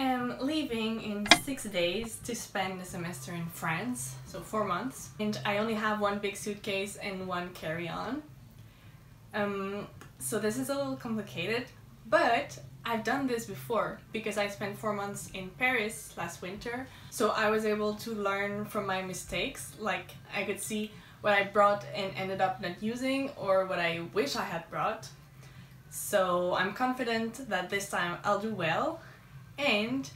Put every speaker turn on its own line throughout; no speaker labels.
am leaving in 6 days to spend the semester in France, so 4 months, and I only have one big suitcase and one carry-on. So this is a little complicated, but I've done this before because I spent 4 months in Paris last winter, so I was able to learn from my mistakes. Like, I could see what I brought and ended up not using, or what I wish I had brought. So I'm confident that this time I'll do well, and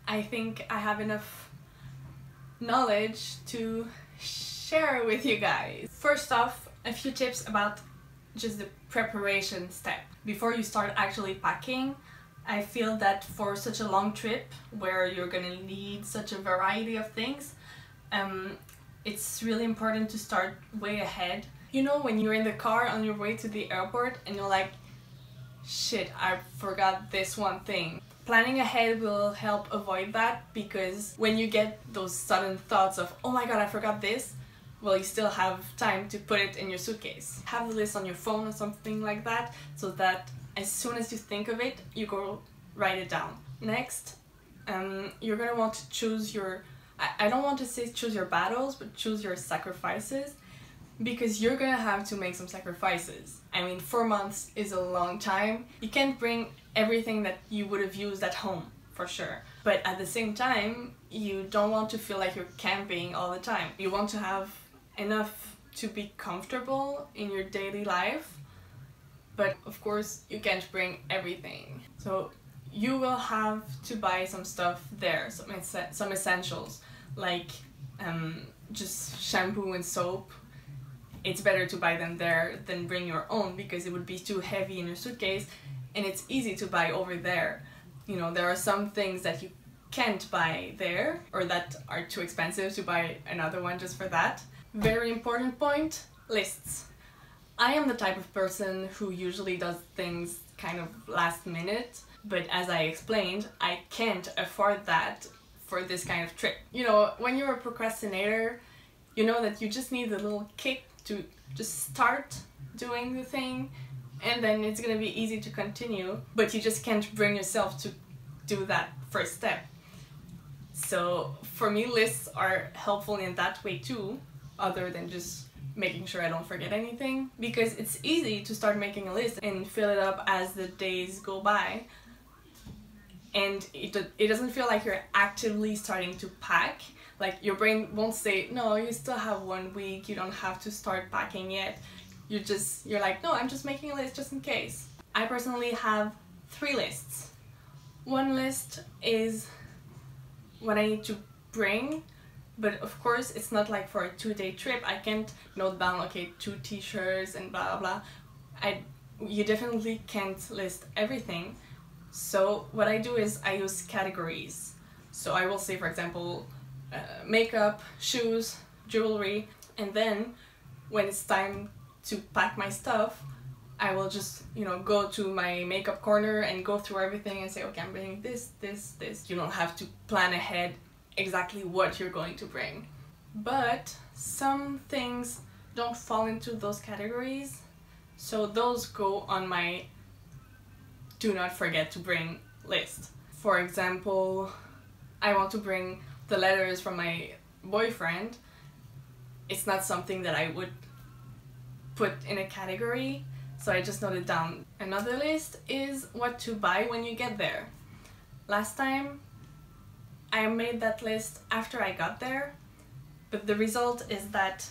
I think I have enough knowledge to share with you guys. First off, a few tips about just the preparation step. Before you start actually packing, I feel that for such a long trip where you're gonna need such a variety of things, it's really important to start way ahead. You know, when you're in the car on your way to the airport and you're like, shit, I forgot this one thing. Planning ahead will help avoid that, because when you get those sudden thoughts of, oh my god, I forgot this, well, you still have time to put it in your suitcase. Have the list on your phone or something like that, so that as soon as you think of it, you go write it down. Next, you're gonna want to choose your, I don't want to say choose your battles, but choose your sacrifices, because you're gonna have to make some sacrifices. I mean, 4 months is a long time. You can't bring everything that you would have used at home, for sure. But at the same time, you don't want to feel like you're camping all the time. You want to have enough to be comfortable in your daily life, but of course you can't bring everything. So you will have to buy some stuff there, some essentials, like just shampoo and soap. It's better to buy them there than bring your own, because it would be too heavy in your suitcase, and it's easy to buy over there. You know, there are some things that you can't buy there, or that are too expensive to buy another one just for that. Very important point, lists. I am the type of person who usually does things kind of last minute, but as I explained, I can't afford that for this kind of trip. You know, when you're a procrastinator, you know that you just need a little kick to just start doing the thing, and then it's gonna be easy to continue, but you just can't bring yourself to do that first step. So for me, lists are helpful in that way too, other than just making sure I don't forget anything, because it's easy to start making a list and fill it up as the days go by, and it doesn't feel like you're actively starting to pack. Like, your brain won't say, no, you still have 1 week, you don't have to start packing yet. You're like, no, I'm just making a list just in case. I personally have 3 lists. One list is what I need to bring, but of course it's not like for a 2-day trip. I can't note down, okay, 2 t-shirts and blah blah blah. You definitely can't list everything. So what I do is I use categories. So I will say, for example, makeup, shoes, jewelry, and then when it's time to pack my stuff, I will just, you know, go to my makeup corner and go through everything and say, okay, I'm bringing this, this, this. You don't have to plan ahead exactly what you're going to bring. But some things don't fall into those categories, so those go on my do not forget to bring list. For example, I want to bring the letters from my boyfriend. It's not something that I would put in a category, so I just note it down. Another list is what to buy when you get there. Last time I made that list after I got there, but the result is that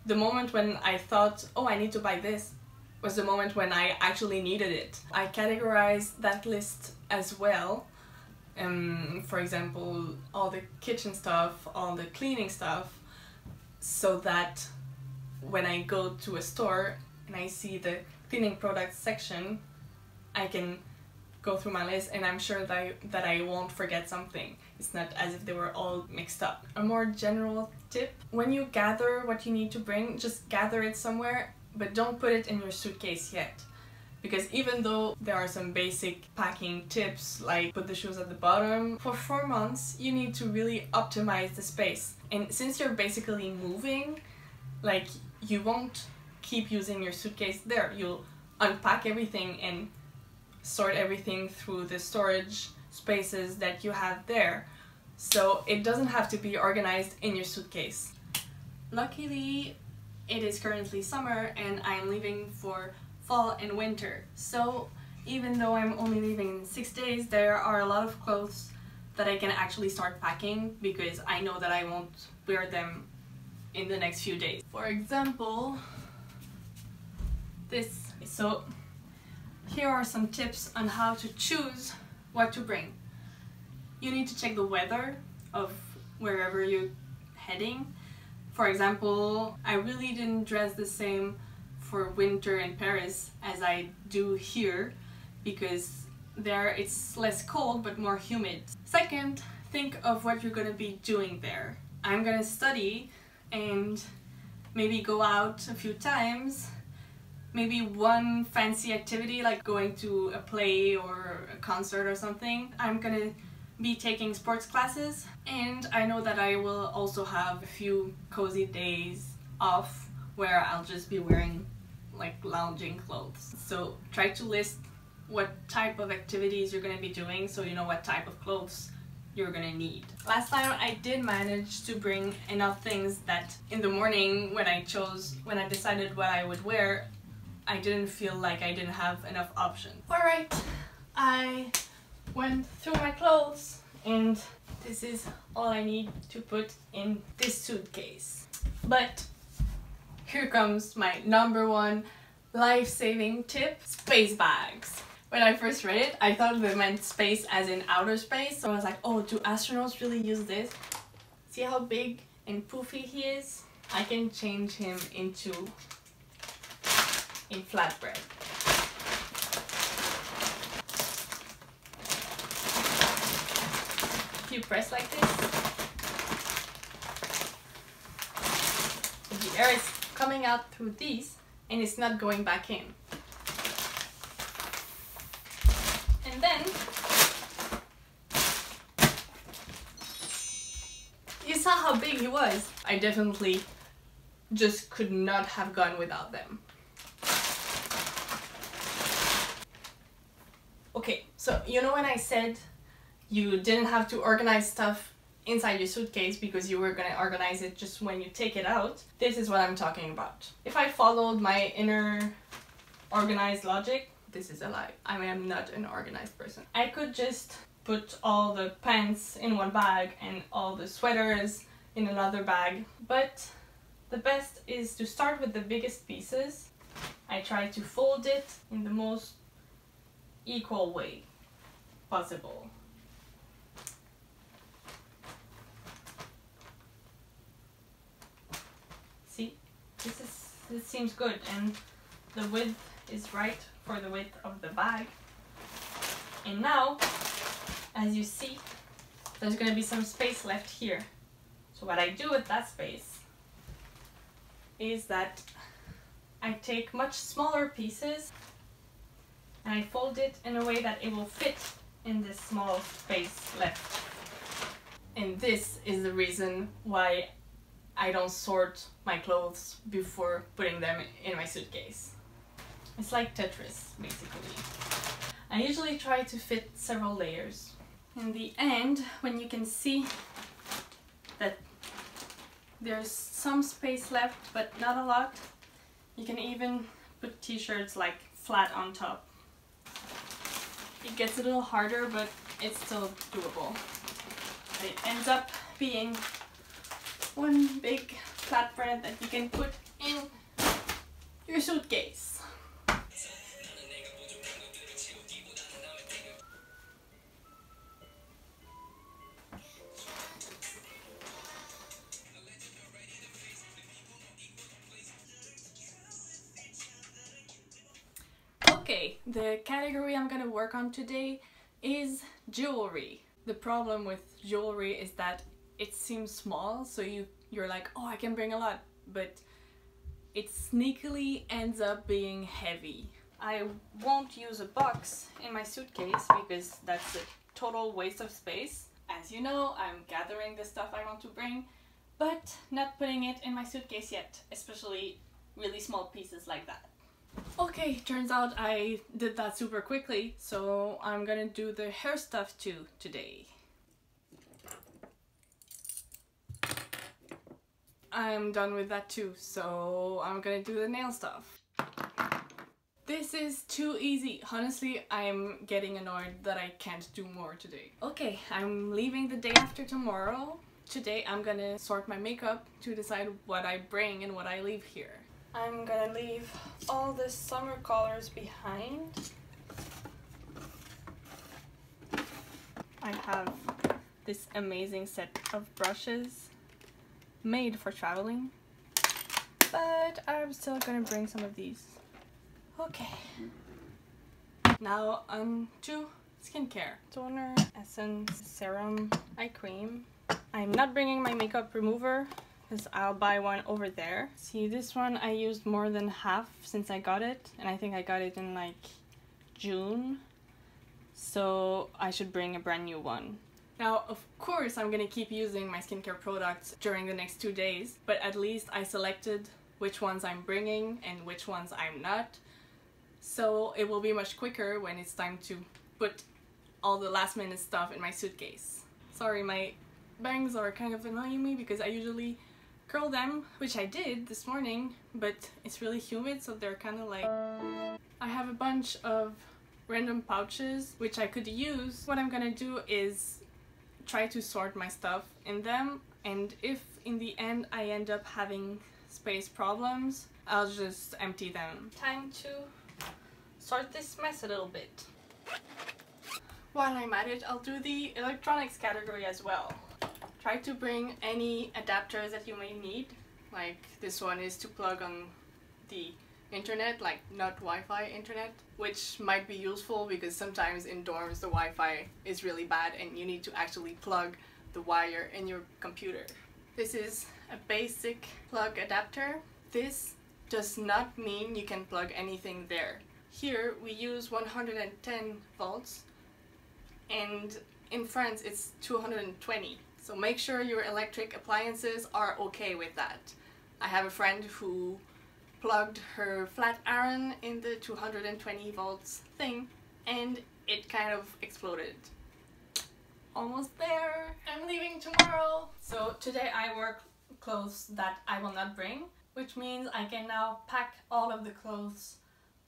the moment when I thought, oh, I need to buy this, was the moment when I actually needed it. I categorized that list as well. For example, all the kitchen stuff, all the cleaning stuff, so that when I go to a store and I see the cleaning products section, I can go through my list and I'm sure that I won't forget something. It's not as if they were all mixed up. A more general tip, when you gather what you need to bring, just gather it somewhere, but don't put it in your suitcase yet. Because even though there are some basic packing tips, like put the shoes at the bottom, for 4 months you need to really optimize the space. And since you're basically moving, like, you won't keep using your suitcase there. You'll unpack everything and sort everything through the storage spaces that you have there. So it doesn't have to be organized in your suitcase. Luckily, it is currently summer and I'm leaving for fall and winter. So even though I'm only leaving in 6 days, there are a lot of clothes that I can actually start packing because I know that I won't wear them in the next few days. For example, this. So here are some tips on how to choose what to bring. You need to check the weather of wherever you're heading. For example, I really didn't dress the same for winter in Paris as I do here because there it's less cold but more humid. Second, think of what you're gonna be doing there. I'm gonna study and maybe go out a few times. Maybe one fancy activity like going to a play or a concert or something. I'm gonna be taking sports classes, and I know that I will also have a few cozy days off where I'll just be wearing like lounging clothes. So try to list what type of activities you're gonna be doing so you know what type of clothes you're gonna need. Last time I did manage to bring enough things that in the morning when I decided what I would wear, I didn't feel like I didn't have enough options. Alright, I went through my clothes and this is all I need to put in this suitcase. But here comes my #1 life-saving tip: space bags. When I first read it, I thought they meant space as in outer space, so I was like, oh, do astronauts really use this? See how big and poofy he is? I can change him into a flatbread. If you press like this, the air is coming out through these and it's not going back in. And then you saw how big he was. I definitely just could not have gone without them. Okay, so you know when I said you didn't have to organize stuff inside your suitcase because you were gonna organize it just when you take it out? This is what I'm talking about. If I followed my inner organized logic, this is a lie. I mean, I'm not an organized person. I could just put all the pants in one bag and all the sweaters in another bag, but the best is to start with the biggest pieces. I try to fold it in the most equal way possible. See, this seems good, and the width is right for the width of the bag. And now, as you see, there's gonna be some space left here. So what I do with that space is that I take much smaller pieces and I fold it in a way that it will fit in this small space left. And this is the reason why I don't sort my clothes before putting them in my suitcase. It's like Tetris, basically. I usually try to fit several layers. In the end, when you can see that there's some space left, but not a lot, you can even put t-shirts like flat on top. It gets a little harder, but it's still doable. It ends up being one big flatbread that you can put in your suitcase. Okay, the category I'm gonna work on today is jewelry. The problem with jewelry is that it seems small, so you're like, oh, I can bring a lot, but it sneakily ends up being heavy. I won't use a box in my suitcase because that's a total waste of space. As you know, I'm gathering the stuff I want to bring, but not putting it in my suitcase yet, especially really small pieces like that. Okay, turns out I did that super quickly, so I'm gonna do the hair stuff too today. I'm done with that too, so I'm gonna do the nail stuff. This is too easy. Honestly, I'm getting annoyed that I can't do more today. Okay, I'm leaving the day after tomorrow. Today I'm gonna sort my makeup to decide what I bring and what I leave here. I'm gonna leave all the summer colors behind. I have this amazing set of brushes made for traveling, but I'm still gonna bring some of these. Okay, now on to skincare. Toner, essence, serum, eye cream. I'm not bringing my makeup remover because I'll buy one over there. See, this one I used more than half since I got it, and I think I got it in like June, so I should bring a brand new one. Now, of course, I'm gonna keep using my skincare products during the next 2 days, but at least I selected which ones I'm bringing and which ones I'm not. So it will be much quicker when it's time to put all the last minute stuff in my suitcase. Sorry, my bangs are kind of annoying me because I usually curl them, which I did this morning, but it's really humid, so they're kind of like... I have a bunch of random pouches which I could use. What I'm gonna do is try to sort my stuff in them, and if in the end I end up having space problems, I'll just empty them. Time to sort this mess a little bit. While I'm at it, I'll do the electronics category as well. Try to bring any adapters that you may need. Like this one is to plug on the internet, like not Wi-Fi internet, which might be useful because sometimes in dorms the Wi-Fi is really bad and you need to actually plug the wire in your computer. This is a basic plug adapter. This does not mean you can plug anything there. Here we use 110 volts and in France it's 220. So make sure your electric appliances are okay with that. I have a friend who plugged her flat iron in the 220 volts thing and it kind of exploded. Almost there! I'm leaving tomorrow! So today I wore clothes that I will not bring, which means I can now pack all of the clothes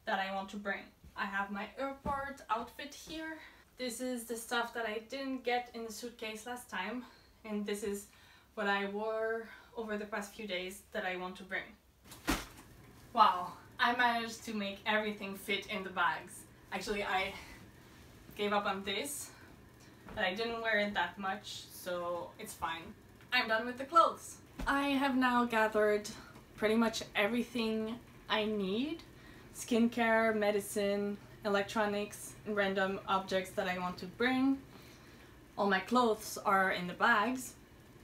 that I want to bring. I have my airport outfit here. This is the stuff that I didn't get in the suitcase last time, and this is what I wore over the past few days that I want to bring. Wow, I managed to make everything fit in the bags. Actually, I gave up on this, but I didn't wear it that much, so it's fine. I'm done with the clothes. I have now gathered pretty much everything I need. Skincare, medicine, electronics, and random objects that I want to bring. All my clothes are in the bags.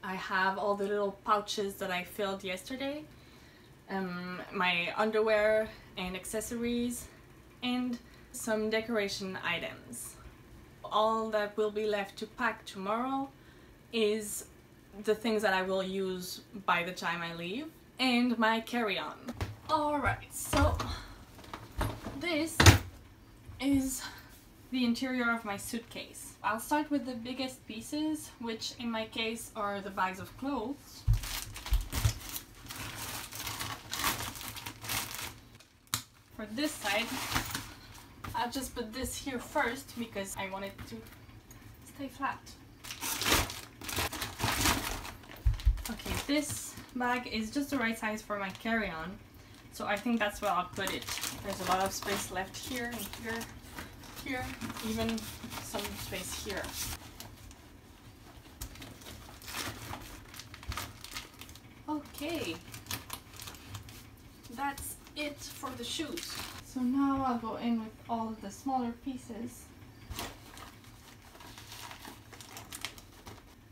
I have all the little pouches that I filled yesterday. My underwear and accessories, and some decoration items. All that will be left to pack tomorrow is the things that I will use by the time I leave, and my carry-on. Alright, so this is the interior of my suitcase. I'll start with the biggest pieces, which in my case are the bags of clothes. For this side, I'll just put this here first because I want it to stay flat. Okay, this bag is just the right size for my carry-on, so I think that's where I'll put it. There's a lot of space left here and here, even some space here. Okay, that's it for the shoes. So now I'll go in with all of the smaller pieces.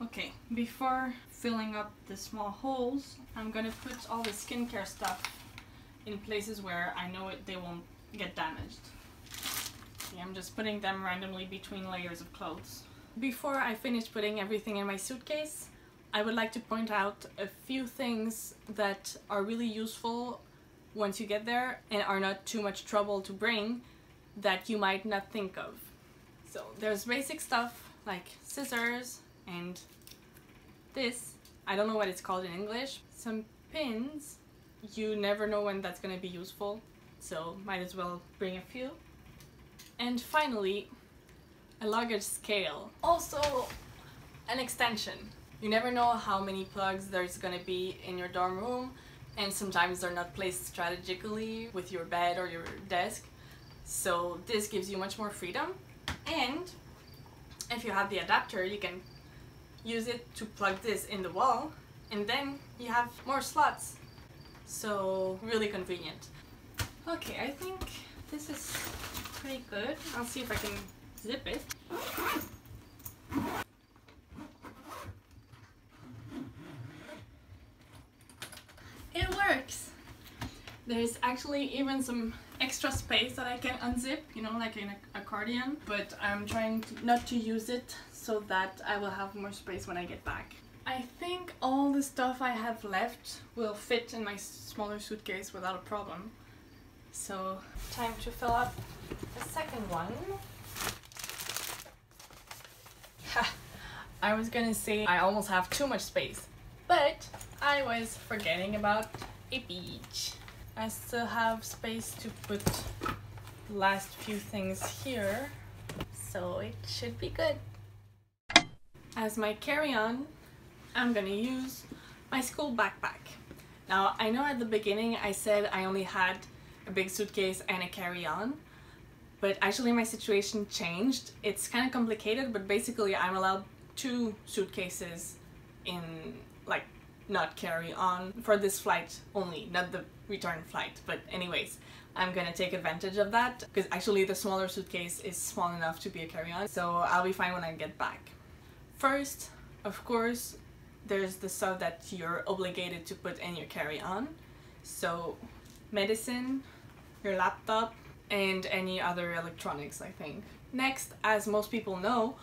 Okay, before filling up the small holes, I'm gonna put all the skincare stuff in places where I know they won't get damaged. Yeah, I'm just putting them randomly between layers of clothes. Before I finish putting everything in my suitcase, I would like to point out a few things that are really useful once you get there and are not too much trouble to bring that you might not think of. So there's basic stuff like scissors and this, I don't know what it's called in English, some pins. You never know when that's gonna be useful, so might as well bring a few. And finally, a luggage scale. Also, an extension. You never know how many plugs there's gonna be in your dorm room, and sometimes they're not placed strategically with your bed or your desk. So this gives you much more freedom, and if you have the adapter, you can use it to plug this in the wall, and then you have more slots. So really convenient. Okay, I think this is pretty good. I'll see if I can zip it. It works! There's actually even some extra space that I can unzip, you know, like in a carryon, but I'm trying not to use it so that I will have more space when I get back. I think all the stuff I have left will fit in my smaller suitcase without a problem. So, time to fill up the second one. Ha! I was gonna say I almost have too much space, but I was forgetting about a beach. I still have space to put the last few things here, so it should be good. As my carry-on, I'm gonna use my school backpack. Now, I know at the beginning I said I only had a big suitcase and a carry-on, but actually my situation changed. It's kind of complicated, but basically I'm allowed 2 suitcases in, like, not carry on for this flight only, not the return flight. But anyways, I'm gonna take advantage of that because actually the smaller suitcase is small enough to be a carry-on, so I'll be fine when I get back. First, of course, there's the stuff that you're obligated to put in your carry-on. So medicine, your laptop, and any other electronics, I think. Next, as most people know,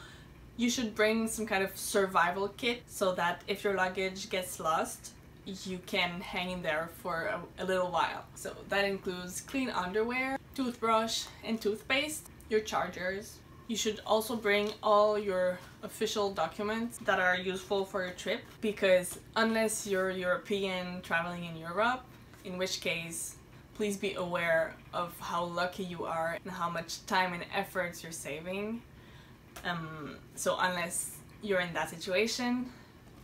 you should bring some kind of survival kit so that if your luggage gets lost, you can hang in there for a little while. So that includes clean underwear, toothbrush and toothpaste, your chargers. You should also bring all your official documents that are useful for your trip, because unless you're European traveling in Europe, in which case please be aware of how lucky you are and how much time and efforts you're saving. So unless you're in that situation,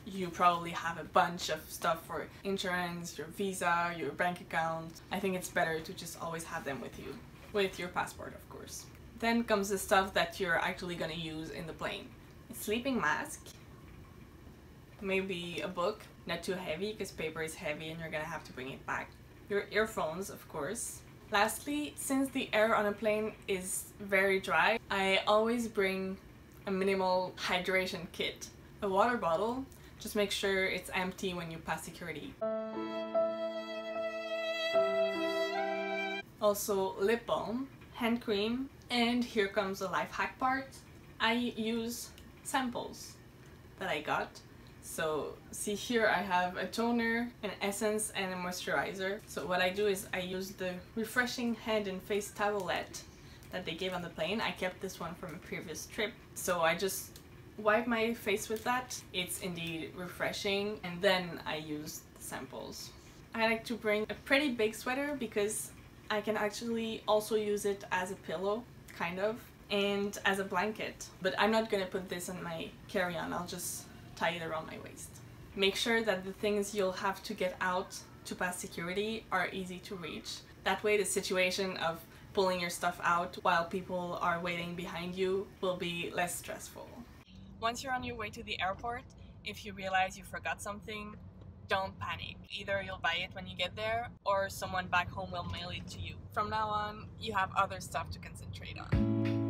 you probably have a bunch of stuff for insurance, your visa, your bank account. I think it's better to just always have them with you, with your passport, of course. Then comes the stuff that you're actually gonna use in the plane. A sleeping mask, maybe a book, not too heavy because paper is heavy and you're gonna have to bring it back. Your earphones, of course. Lastly, since the air on a plane is very dry, I always bring a minimal hydration kit. A water bottle, just make sure it's empty when you pass security. Also lip balm, hand cream, and here comes the life hack part. I use samples that I got. So see here I have a toner, an essence, and a moisturizer. So what I do is I use the refreshing hand and face towelette that they gave on the plane. I kept this one from a previous trip. So I just wipe my face with that. It's indeed refreshing, and then I use the samples. I like to bring a pretty big sweater because I can actually also use it as a pillow, kind of, and as a blanket. But I'm not gonna put this on my carry-on, I'll just tie it around my waist. Make sure that the things you'll have to get out to pass security are easy to reach. That way the situation of pulling your stuff out while people are waiting behind you will be less stressful. Once you're on your way to the airport, if you realize you forgot something, don't panic. Either you'll buy it when you get there, or someone back home will mail it to you. From now on, you have other stuff to concentrate on.